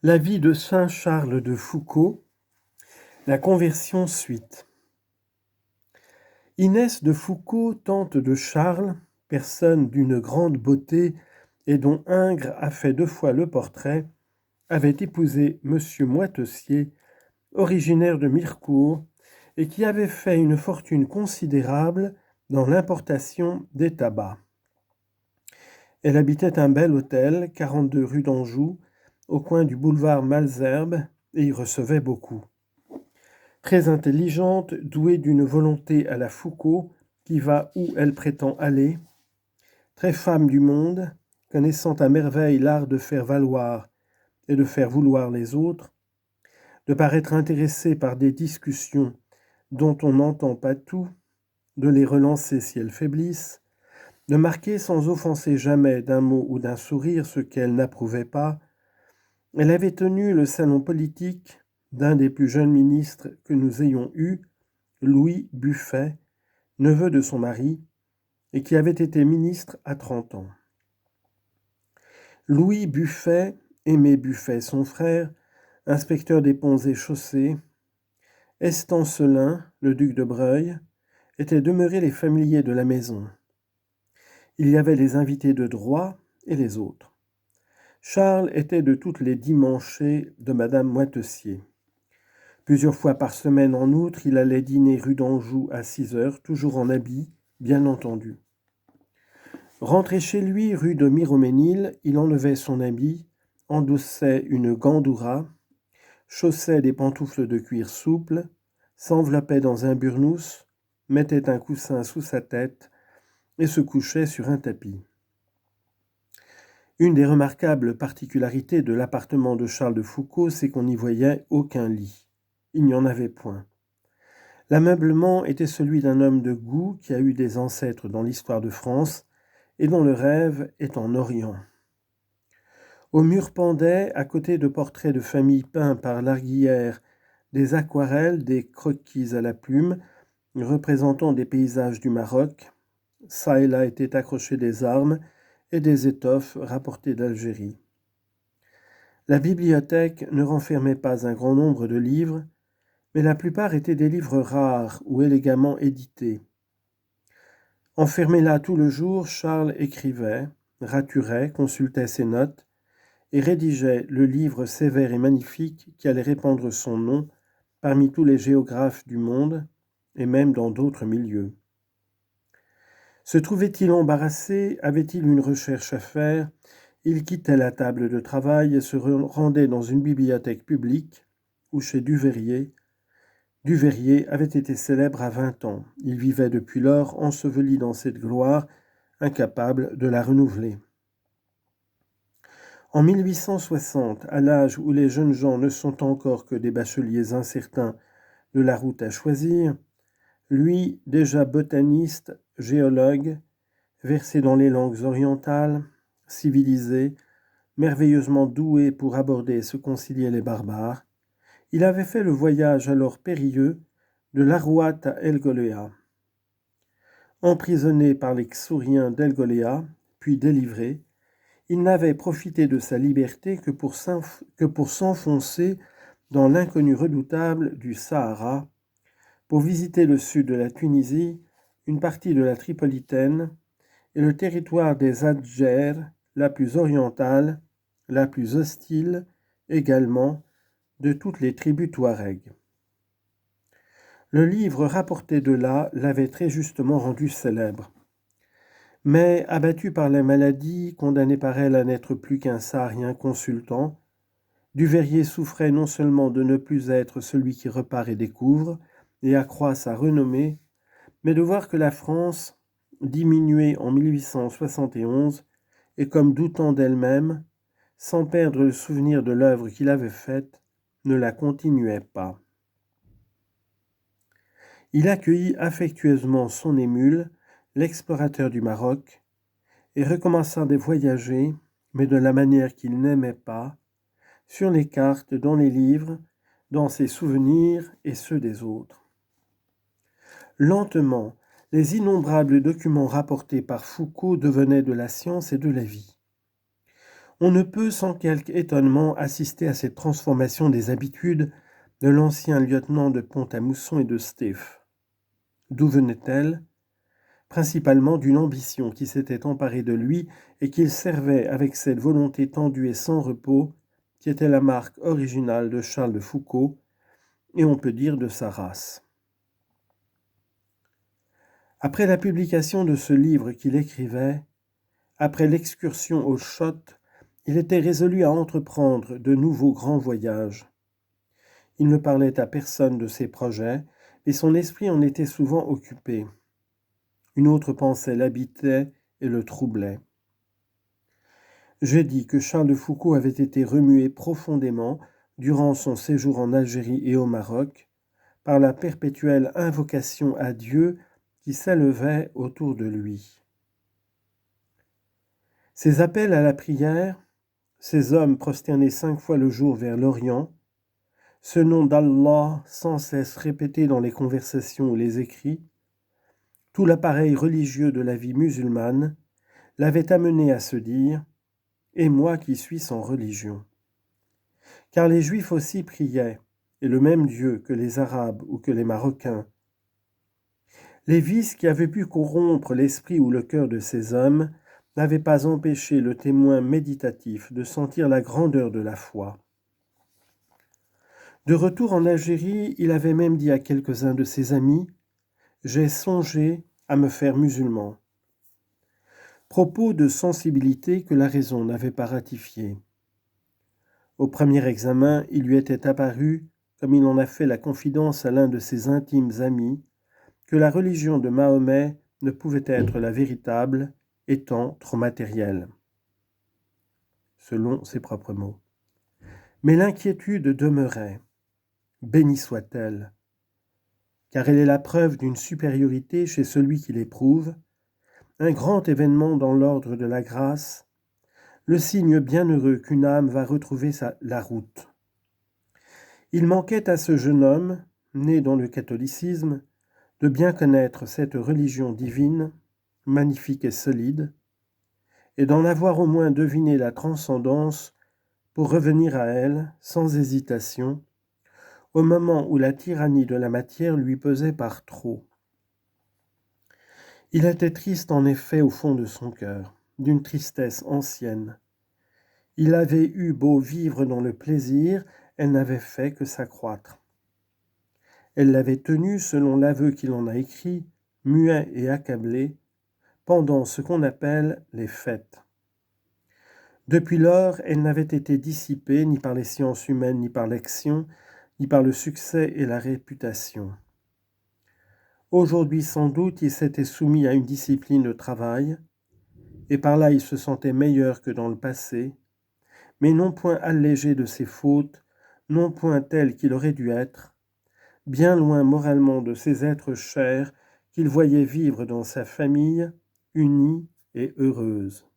La vie de saint Charles de Foucauld, la conversion suite. Inès de Foucauld, tante de Charles, personne d'une grande beauté et dont Ingres a fait 2 fois le portrait, avait épousé monsieur Moitessier, originaire de Mirecourt, et qui avait fait une fortune considérable dans l'importation des tabacs. Elle habitait un bel hôtel, 42 rue d'Anjou, au coin du boulevard Malesherbes, et y recevait beaucoup. Très intelligente, douée d'une volonté à la Foucauld, qui va où elle prétend aller, très femme du monde, connaissant à merveille l'art de faire valoir et de faire vouloir les autres, de paraître intéressée par des discussions dont on n'entend pas tout, de les relancer si elles faiblissent, de marquer sans offenser jamais d'un mot ou d'un sourire ce qu'elle n'approuvait pas. Elle avait tenu le salon politique d'un des plus jeunes ministres que nous ayons eus, Louis Buffet, neveu de son mari, et qui avait été ministre à 30 ans. Louis Buffet, Aimé Buffet son frère, inspecteur des ponts et chaussées, Estancelin, le duc de Breuil, étaient demeurés les familiers de la maison. Il y avait les invités de droit et les autres. Charles était de toutes les dimanchées de madame Moitessier. Plusieurs fois par semaine en outre, il allait dîner rue d'Anjou à 6 heures, toujours en habit, bien entendu. Rentré chez lui, rue de Miroménil, il enlevait son habit, endossait une gandoura, chaussait des pantoufles de cuir souple, s'enveloppait dans un burnous, mettait un coussin sous sa tête et se couchait sur un tapis. Une des remarquables particularités de l'appartement de Charles de Foucauld, c'est qu'on n'y voyait aucun lit. Il n'y en avait point. L'ameublement était celui d'un homme de goût qui a eu des ancêtres dans l'histoire de France et dont le rêve est en Orient. Au mur pendaient, à côté de portraits de famille peints par Larguillère, des aquarelles, des croquis à la plume, représentant des paysages du Maroc. Ça et là étaient accrochées des armes et des étoffes rapportées d'Algérie. La bibliothèque ne renfermait pas un grand nombre de livres, mais la plupart étaient des livres rares ou élégamment édités. Enfermé là tout le jour, Charles écrivait, raturait, consultait ses notes et rédigeait le livre sévère et magnifique qui allait répandre son nom parmi tous les géographes du monde et même dans d'autres milieux. Se trouvait-il embarrassé? Avait-il une recherche à faire? Il quittait la table de travail et se rendait dans une bibliothèque publique ou chez Duveyrier. Duveyrier avait été célèbre à 20 ans. Il vivait depuis lors enseveli dans cette gloire, incapable de la renouveler. En 1860, à l'âge où les jeunes gens ne sont encore que des bacheliers incertains de la route à choisir, lui, déjà botaniste, géologue, versé dans les langues orientales, civilisé, merveilleusement doué pour aborder et se concilier les barbares, il avait fait le voyage alors périlleux de l'Arouat à El Goléa. Emprisonné par les Xhouriens d'El Goléa, puis délivré, il n'avait profité de sa liberté que pour s'enfoncer dans l'inconnu redoutable du Sahara, pour visiter le sud de la Tunisie, une partie de la Tripolitaine et le territoire des Adjers, la plus orientale, la plus hostile également de toutes les tribus touaregs. Le livre rapporté de là l'avait très justement rendu célèbre. Mais, abattu par la maladie, condamné par elle à n'être plus qu'un saharien consultant, Duveyrier souffrait non seulement de ne plus être celui qui repart et découvre, et accroît sa renommée, mais de voir que la France, diminuée en 1871, et comme doutant d'elle-même, sans perdre le souvenir de l'œuvre qu'il avait faite, ne la continuait pas. Il accueillit affectueusement son émule, l'explorateur du Maroc, et recommença de voyager, mais de la manière qu'il n'aimait pas, sur les cartes, dans les livres, dans ses souvenirs et ceux des autres. Lentement, les innombrables documents rapportés par Foucauld devenaient de la science et de la vie. On ne peut sans quelque étonnement assister à cette transformation des habitudes de l'ancien lieutenant de Pont-à-Mousson et de Stéphe. D'où venait-elle ? Principalement d'une ambition qui s'était emparée de lui et qu'il servait avec cette volonté tendue et sans repos qui était la marque originale de Charles de Foucault et on peut dire de sa race. Après la publication de ce livre qu'il écrivait, après l'excursion aux Chottes, il était résolu à entreprendre de nouveaux grands voyages. Il ne parlait à personne de ses projets, et son esprit en était souvent occupé. Une autre pensée l'habitait et le troublait. J'ai dit que Charles de Foucault avait été remué profondément durant son séjour en Algérie et au Maroc par la perpétuelle invocation à Dieu qui s'élevait autour de lui. Ces appels à la prière, ces hommes prosternés 5 fois le jour vers l'Orient, ce nom d'Allah sans cesse répété dans les conversations ou les écrits, tout l'appareil religieux de la vie musulmane l'avait amené à se dire « Et moi qui suis sans religion ». Car les Juifs aussi priaient, et le même Dieu que les Arabes ou que les Marocains. Les vices qui avaient pu corrompre l'esprit ou le cœur de ces hommes n'avaient pas empêché le témoin méditatif de sentir la grandeur de la foi. De retour en Algérie, il avait même dit à quelques-uns de ses amis « J'ai songé à me faire musulman ». Propos de sensibilité que la raison n'avait pas ratifié. Au premier examen, il lui était apparu, comme il en a fait la confidence à l'un de ses intimes amis, que la religion de Mahomet ne pouvait être la véritable, étant trop matérielle. Selon ses propres mots. Mais l'inquiétude demeurait. Bénie soit-elle, car elle est la preuve d'une supériorité chez celui qui l'éprouve, un grand événement dans l'ordre de la grâce, le signe bienheureux qu'une âme va retrouver la route. Il manquait à ce jeune homme, né dans le catholicisme, de bien connaître cette religion divine, magnifique et solide, et d'en avoir au moins deviné la transcendance pour revenir à elle, sans hésitation, au moment où la tyrannie de la matière lui pesait par trop. Il était triste en effet au fond de son cœur, d'une tristesse ancienne. Il avait eu beau vivre dans le plaisir, elle n'avait fait que s'accroître. Elle l'avait tenu, selon l'aveu qu'il en a écrit, muet et accablé, pendant ce qu'on appelle les fêtes. Depuis lors, elle n'avait été dissipée ni par les sciences humaines, ni par l'action, ni par le succès et la réputation. Aujourd'hui, sans doute, il s'était soumis à une discipline de travail, et par là il se sentait meilleur que dans le passé, mais non point allégé de ses fautes, non point tel qu'il aurait dû être, bien loin moralement de ces êtres chers qu'il voyait vivre dans sa famille, unie et heureuse.